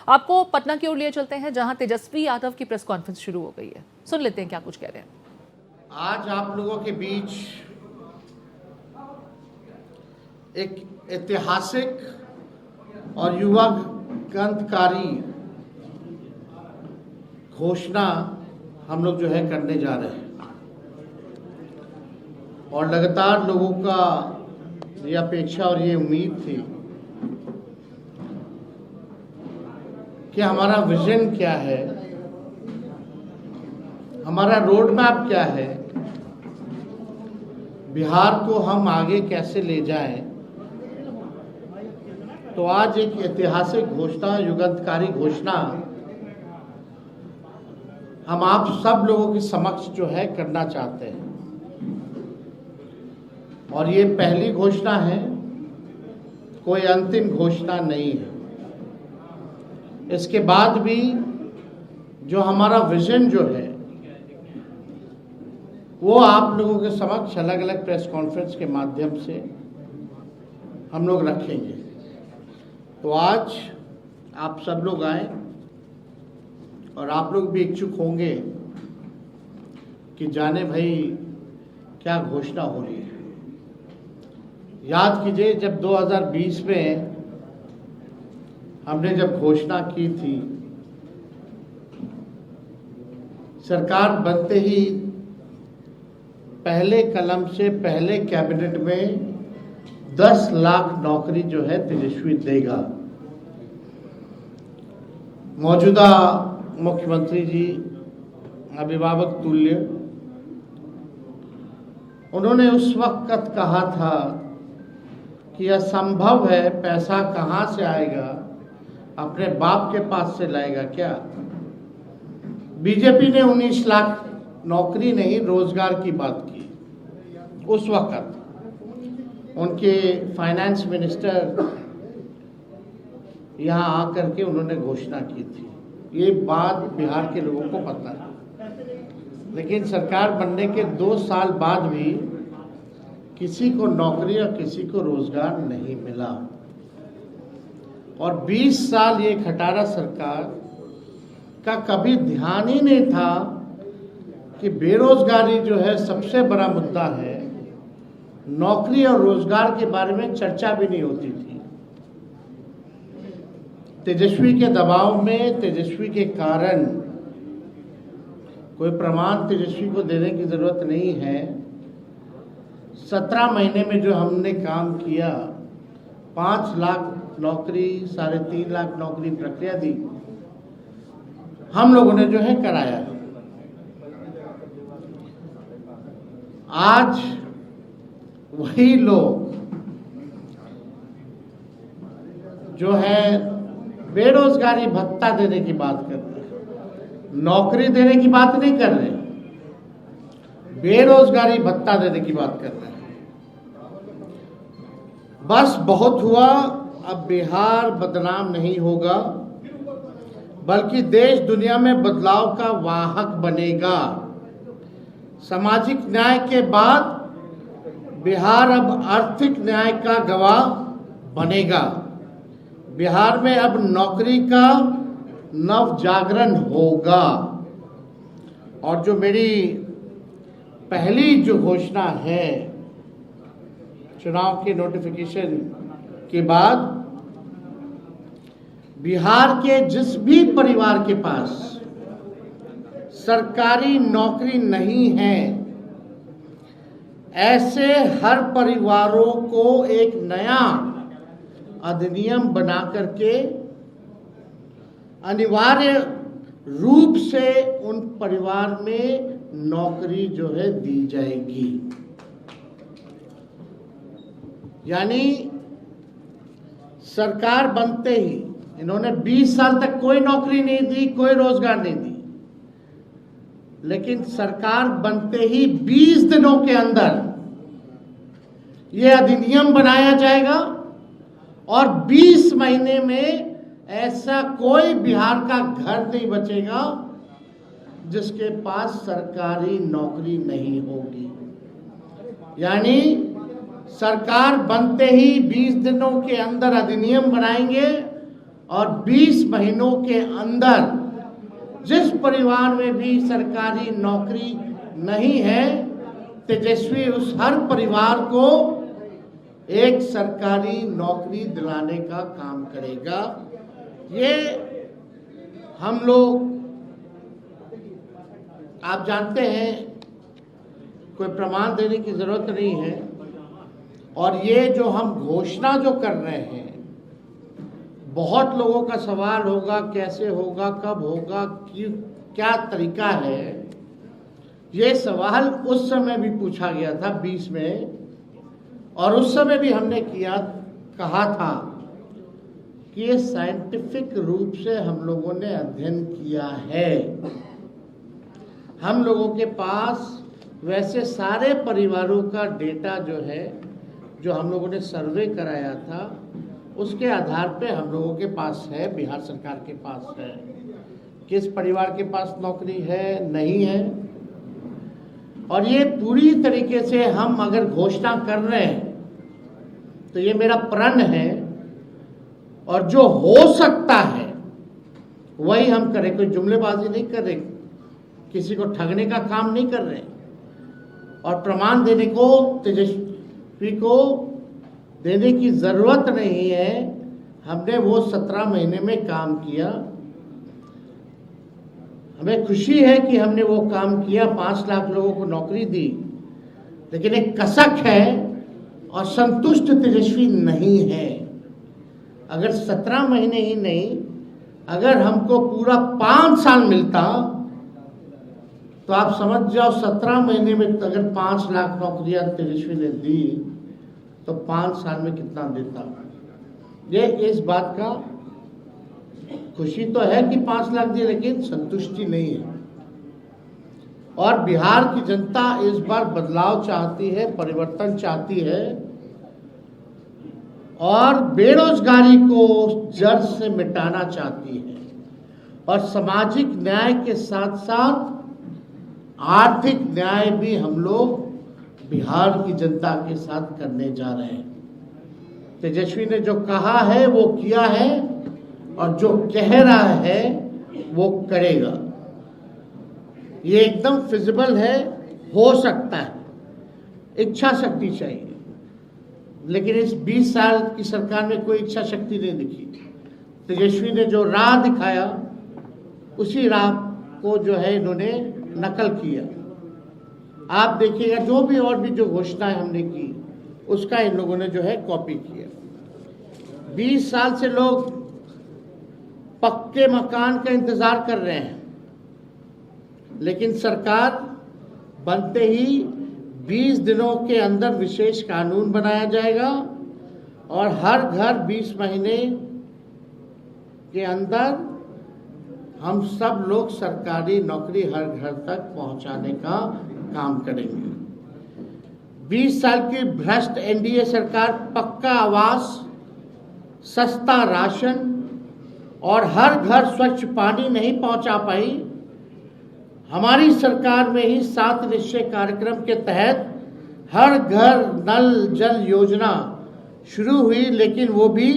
आपको पटना की ओर लिए चलते हैं, जहां तेजस्वी यादव की प्रेस कॉन्फ्रेंस शुरू हो गई है। सुन लेते हैं क्या कुछ कह रहे हैं। आज आप लोगों के बीच एक ऐतिहासिक और युवा क्रांतिकारी घोषणा हम लोग जो है करने जा रहे हैं, और लगातार लोगों का ये अपेक्षा और ये उम्मीद थी कि हमारा विजन क्या है, हमारा रोड मैप क्या है, बिहार को हम आगे कैसे ले जाएं। तो आज एक ऐतिहासिक घोषणा, युगांतकारी घोषणा हम आप सब लोगों के समक्ष जो है करना चाहते हैं। और ये पहली घोषणा है, कोई अंतिम घोषणा नहीं है। इसके बाद भी जो हमारा विजन जो है वो आप लोगों के समक्ष अलग अलग प्रेस कॉन्फ्रेंस के माध्यम से हम लोग रखेंगे। तो आज आप सब लोग आए और आप लोग भी इच्छुक होंगे कि जाने भाई क्या घोषणा हो रही है। याद कीजिए, जब 2020 में हमने जब घोषणा की थी, सरकार बनते ही पहले कलम से पहले कैबिनेट में 10 लाख नौकरी जो है तेजस्वी देगा। मौजूदा मुख्यमंत्री जी अभिभावक तुल्य, उन्होंने उस वक्त कहा था कि यह संभव है, पैसा कहाँ से आएगा, अपने बाप के पास से लाएगा क्या। बीजेपी ने 19 लाख नौकरी नहीं, रोजगार की बात की। उस वक्त उनके फाइनेंस मिनिस्टर यहाँ आकर के उन्होंने घोषणा की थी। ये बात बिहार के लोगों को पता है, लेकिन सरकार बनने के 2 साल बाद भी किसी को नौकरी और किसी को रोजगार नहीं मिला। और 20 साल ये खटारा सरकार का कभी ध्यान ही नहीं था कि बेरोजगारी जो है सबसे बड़ा मुद्दा है। नौकरी और रोजगार के बारे में चर्चा भी नहीं होती थी। तेजस्वी के दबाव में, तेजस्वी के कारण, कोई प्रमाण तेजस्वी को देने की जरूरत नहीं है, 17 महीने में जो हमने काम किया, 5 लाख नौकरी, 3.5 लाख नौकरी प्रक्रिया दी, हम लोगों ने जो है कराया। आज वही लोग जो है बेरोजगारी भत्ता देने की बात कर रहे हैं, नौकरी देने की बात नहीं कर रहे, बेरोजगारी भत्ता देने की बात कर रहे हैं। बस बहुत हुआ, अब बिहार बदनाम नहीं होगा, बल्कि देश दुनिया में बदलाव का वाहक बनेगा। सामाजिक न्याय के बाद बिहार अब आर्थिक न्याय का गवाह बनेगा। बिहार में अब नौकरी का नव जागरण होगा। और जो मेरी पहली जो घोषणा है, चुनाव के नोटिफिकेशन के बाद बिहार के जिस भी परिवार के पास सरकारी नौकरी नहीं है, ऐसे हर परिवारों को एक नया अधिनियम बना करके अनिवार्य रूप से उन परिवार में नौकरी जो है दी जाएगी। यानी सरकार बनते ही इन्होंने 20 साल तक कोई नौकरी नहीं दी, कोई रोजगार नहीं दी, लेकिन सरकार बनते ही 20 दिनों के अंदर यह अधिनियम बनाया जाएगा और 20 महीने में ऐसा कोई बिहार का घर नहीं बचेगा जिसके पास सरकारी नौकरी नहीं होगी। यानी सरकार बनते ही 20 दिनों के अंदर अधिनियम बनाएंगे और 20 महीनों के अंदर जिस परिवार में भी सरकारी नौकरी नहीं है, तेजस्वी उस हर परिवार को एक सरकारी नौकरी दिलाने का काम करेगा। ये हम लोग, आप जानते हैं, कोई प्रमाण देने की जरूरत नहीं है। और ये जो हम घोषणा जो कर रहे हैं, बहुत लोगों का सवाल होगा कैसे होगा, कब होगा, क्या तरीका है। ये सवाल उस समय भी पूछा गया था 20 में, और उस समय भी हमने कहा था कि ये साइंटिफिक रूप से हम लोगों ने अध्ययन किया है। हम लोगों के पास वैसे सारे परिवारों का डेटा जो है, जो हम लोगों ने सर्वे कराया था, उसके आधार पे हम लोगों के पास है, बिहार सरकार के पास है, किस परिवार के पास नौकरी है, नहीं है। और ये पूरी तरीके से हम अगर घोषणा कर रहे हैं तो ये मेरा प्रण है, और जो हो सकता है वही हम करें। कोई जुमलेबाजी नहीं कर रहे, किसी को ठगने का काम नहीं कर रहे, और प्रमाण देने को तेजस्वी को देने की जरूरत नहीं है। हमने वो 17 महीने में काम किया। हमें खुशी है कि हमने वो काम किया, 5 लाख लोगों को नौकरी दी, लेकिन एक कसक है और संतुष्ट तेजस्वी नहीं है। अगर 17 महीने ही नहीं, अगर हमको पूरा 5 साल मिलता तो आप समझ जाओ 17 महीने में अगर 5 लाख नौकरियां तेजस्वी ने दी तो 5 साल में कितना देता। ये इस बात का खुशी तो है कि 5 लाख दिए, लेकिन संतुष्टि नहीं है। और बिहार की जनता इस बार बदलाव चाहती है, परिवर्तन चाहती है, और बेरोजगारी को जड़ से मिटाना चाहती है, और सामाजिक न्याय के साथ साथ आर्थिक न्याय भी हम लोग बिहार की जनता के साथ करने जा रहे हैं। तेजस्वी ने जो कहा है वो किया है, और जो कह रहा है वो करेगा। ये एकदम फिजिबल है, हो सकता है, इच्छा शक्ति चाहिए। लेकिन इस 20 साल की सरकार में कोई इच्छा शक्ति नहीं दिखी। तेजस्वी ने जो राह दिखाया, उसी राह को जो है इन्होंने नकल किया। आप देखिएगा, जो भी और भी जो घोषणाएं हमने की, उसका इन लोगों ने जो है कॉपी किया। 20 साल से लोग पक्के मकान का इंतजार कर रहे हैं, लेकिन सरकार बनते ही 20 दिनों के अंदर विशेष कानून बनाया जाएगा, और हर घर 20 महीने के अंदर हम सब लोग सरकारी नौकरी हर घर तक पहुंचाने का काम करेंगे। 20 साल की भ्रष्ट एनडीए सरकार पक्का आवास, सस्ता राशन और हर घर स्वच्छ पानी नहीं पहुंचा पाई। हमारी सरकार में ही 7 निश्चय कार्यक्रम के तहत हर घर नल जल योजना शुरू हुई, लेकिन वो भी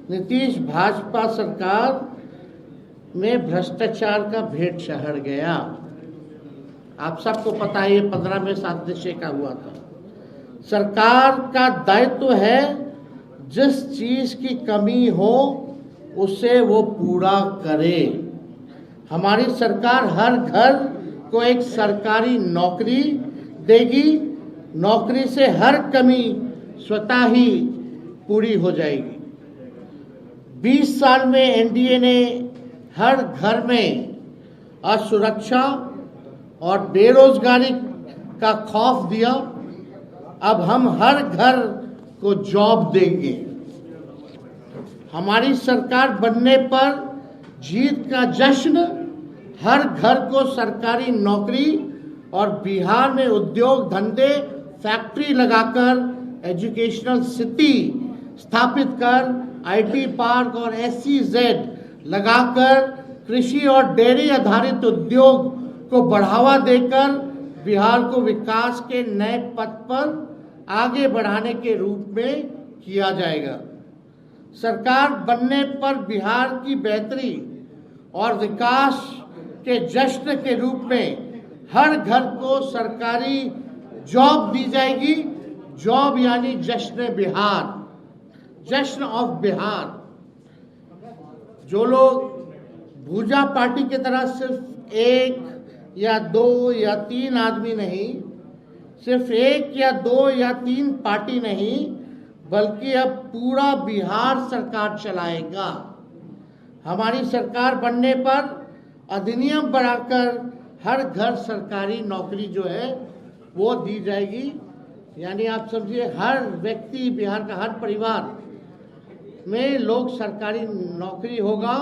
नीतीश भाजपा सरकार में भ्रष्टाचार का भेंट चढ़ गया। आप सबको पता है, ये 15 में 7 निश्चय का हुआ था। सरकार का दायित्व है जिस चीज की कमी हो उसे वो पूरा करे। हमारी सरकार हर घर को एक सरकारी नौकरी देगी। नौकरी से हर कमी स्वतः ही पूरी हो जाएगी। 20 साल में एनडीए ने हर घर में असुरक्षा और बेरोजगारी का खौफ दिया। अब हम हर घर को जॉब देंगे। हमारी सरकार बनने पर जीत का जश्न, हर घर को सरकारी नौकरी, और बिहार में उद्योग धंधे फैक्ट्री लगाकर, एजुकेशनल सिटी स्थापित कर, आईटी पार्क और एसईजेड लगाकर कृषि और डेयरी आधारित उद्योग को बढ़ावा देकर बिहार को विकास के नए पथ पर आगे बढ़ाने के रूप में किया जाएगा। सरकार बनने पर बिहार की बेहतरी और विकास के जश्न के रूप में हर घर को सरकारी जॉब दी जाएगी। जॉब यानी जश्न बिहार, जश्न ऑफ बिहार। जो लोग भूजा पार्टी की तरह सिर्फ एक या दो या तीन आदमी नहीं, सिर्फ एक या दो या तीन पार्टी नहीं, बल्कि अब पूरा बिहार सरकार चलाएगा। हमारी सरकार बनने पर अधिनियम बनाकर हर घर सरकारी नौकरी जो है वो दी जाएगी। यानी आप समझिए हर व्यक्ति, बिहार का हर परिवार में लोग सरकारी नौकरी होगा,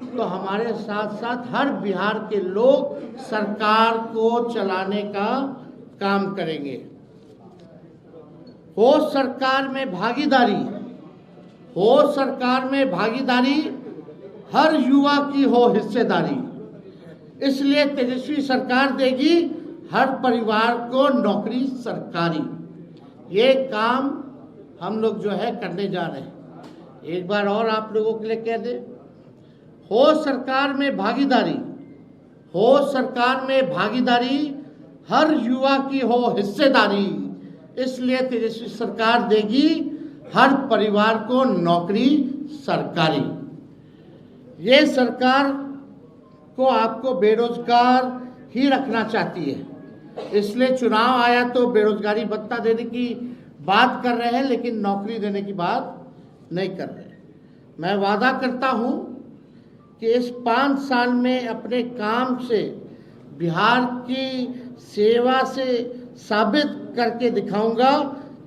तो हमारे साथ साथ हर बिहार के लोग सरकार को चलाने का काम करेंगे। हो सरकार में भागीदारी, हो सरकार में भागीदारी, हर युवा की हो हिस्सेदारी। इसलिए तेजस्वी सरकार देगी हर परिवार को नौकरी सरकारी। ये काम हम लोग जो है करने जा रहे हैं। एक बार और आप लोगों के लिए कह दे, हो सरकार में भागीदारी, हो सरकार में भागीदारी, हर युवा की हो हिस्सेदारी। इसलिए तेजस्वी सरकार देगी हर परिवार को नौकरी सरकारी। ये सरकार को आपको बेरोजगार ही रखना चाहती है, इसलिए चुनाव आया तो बेरोजगारी भत्ता देने की बात कर रहे हैं, लेकिन नौकरी देने की बात नहीं कर रहे। मैं वादा करता हूं कि इस 5 साल में अपने काम से, बिहार की सेवा से साबित करके दिखाऊंगा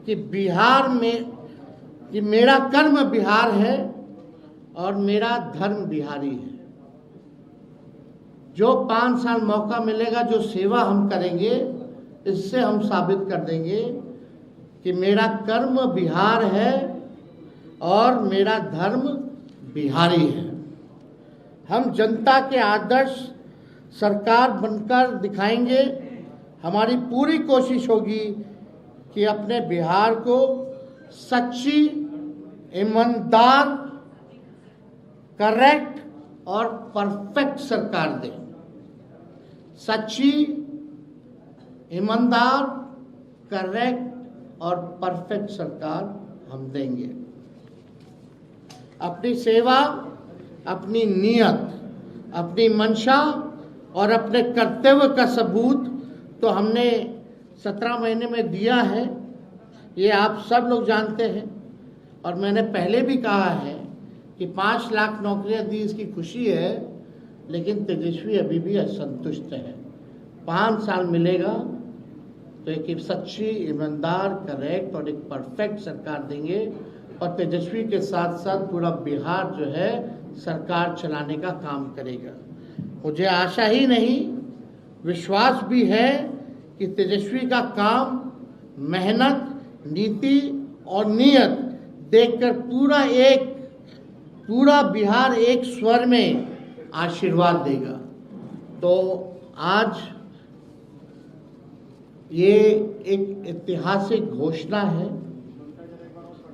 कि बिहार में, कि मेरा कर्म बिहार है और मेरा धर्म बिहारी है। जो 5 साल मौका मिलेगा, जो सेवा हम करेंगे, इससे हम साबित कर देंगे कि मेरा कर्म बिहार है और मेरा धर्म बिहारी है। हम जनता के आदर्श सरकार बनकर दिखाएंगे। हमारी पूरी कोशिश होगी कि अपने बिहार को सच्ची, ईमानदार, करेक्ट और परफेक्ट सरकार दें। सच्ची, ईमानदार, करेक्ट और परफेक्ट सरकार हम देंगे। अपनी सेवा, अपनी नियत, अपनी मंशा और अपने कर्तव्य का सबूत तो हमने 17 महीने में दिया है, ये आप सब लोग जानते हैं। और मैंने पहले भी कहा है कि 5 लाख नौकरियां दी, इसकी खुशी है, लेकिन तेजस्वी अभी भी असंतुष्ट है। 5 साल मिलेगा तो एक सच्ची, ईमानदार, करेक्ट और एक परफेक्ट सरकार देंगे। और तेजस्वी के साथ साथ पूरा बिहार जो है सरकार चलाने का काम करेगा। मुझे आशा ही नहीं, विश्वास भी है कि तेजस्वी का काम, मेहनत, नीति और नियत देखकर पूरा बिहार एक स्वर में आशीर्वाद देगा। तो आज ये एक ऐतिहासिक घोषणा है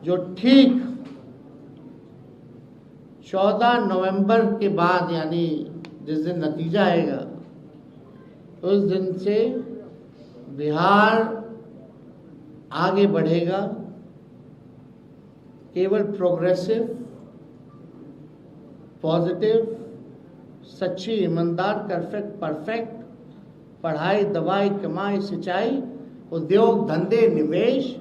जो ठीक 14 नवंबर के बाद, यानी जिस दिन नतीजा आएगा उस दिन से बिहार आगे बढ़ेगा। केवल प्रोग्रेसिव, पॉजिटिव, सच्ची, ईमानदार, परफेक्ट, पढ़ाई, दवाई, कमाई, सिंचाई, उद्योग, धंधे, निवेश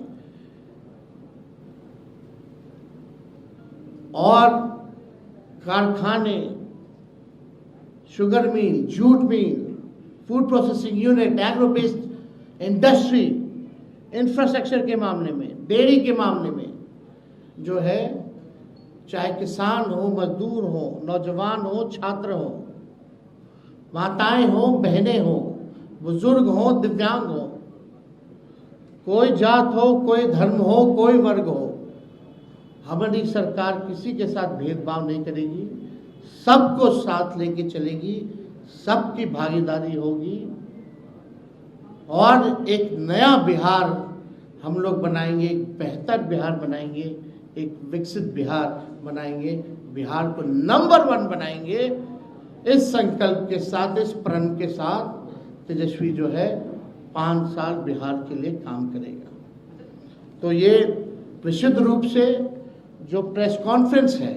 और कारखाने, sugar mill, jute mill, food processing unit, agro based industry, infrastructure के मामले में, डेयरी के मामले में जो है, चाहे किसान हो, मजदूर हो, नौजवान हो, छात्र हो, माताएं हो, बहनें हो, बुजुर्ग हो, दिव्यांग हो, कोई जात हो, कोई धर्म हो, कोई वर्ग हो, हमारी सरकार किसी के साथ भेदभाव नहीं करेगी, सबको साथ लेके चलेगी, सबकी भागीदारी होगी और एक नया बिहार हम लोग बनाएंगे, एक बेहतर बिहार बनाएंगे। एक विकसित बिहार बनाएंगे, बिहार को नंबर 1 बनाएंगे। इस संकल्प के साथ, इस प्रण के साथ तेजस्वी जो है 5 साल बिहार के लिए काम करेगा। तो ये विशुद्ध रूप से जो प्रेस कॉन्फ्रेंस है,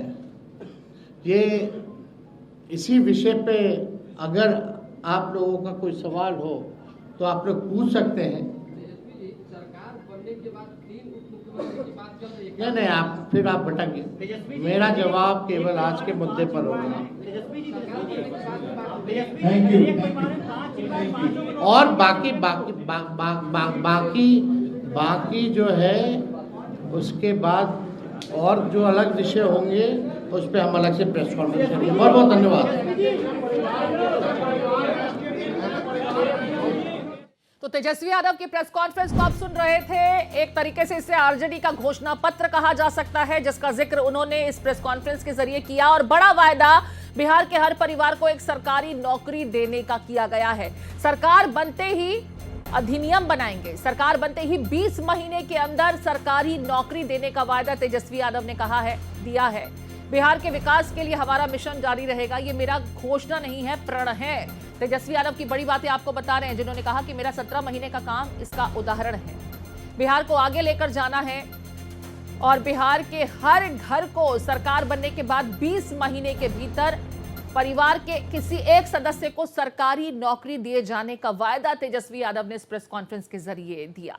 ये इसी विषय पे अगर आप लोगों का कोई सवाल हो तो आप लोग पूछ सकते हैं। सरकार बनने के बाद 3 उप मुख्यमंत्री की बात चल रही है। नहीं, आप फिर आप भटक। मेरा जवाब केवल आज के मुद्दे पर होगा। Thank you. और बाकी जो है उसके बाद और जो अलग विषय होंगे उस पर हम अलग से प्रेस कॉन्फ्रेंस करेंगे। बहुत बहुत धन्यवाद। तो तेजस्वी यादव की प्रेस कॉन्फ्रेंस को आप सुन रहे थे। एक तरीके से इसे आरजेडी का घोषणा पत्र कहा जा सकता है, जिसका जिक्र उन्होंने इस प्रेस कॉन्फ्रेंस के जरिए किया। और बड़ा वायदा बिहार के हर परिवार को एक सरकारी नौकरी देने का किया गया है। सरकार बनते ही अधिनियम बनाएंगे, सरकार बनते ही 20 महीने के अंदर सरकारी नौकरी देने का वायदा तेजस्वी यादव ने कहा है, दिया है। बिहार के विकास के लिए हमारा मिशन जारी रहेगा। ये मेरा घोषणा नहीं है, प्रण है। तेजस्वी यादव की बड़ी बातें आपको बता रहे हैं, जिन्होंने कहा कि मेरा 17 महीने का काम इसका उदाहरण है। बिहार को आगे लेकर जाना है और बिहार के हर घर को सरकार बनने के बाद 20 महीने के भीतर परिवार के किसी एक सदस्य को सरकारी नौकरी दिए जाने का वायदा तेजस्वी यादव ने इस प्रेस कॉन्फ्रेंस के जरिए दिया।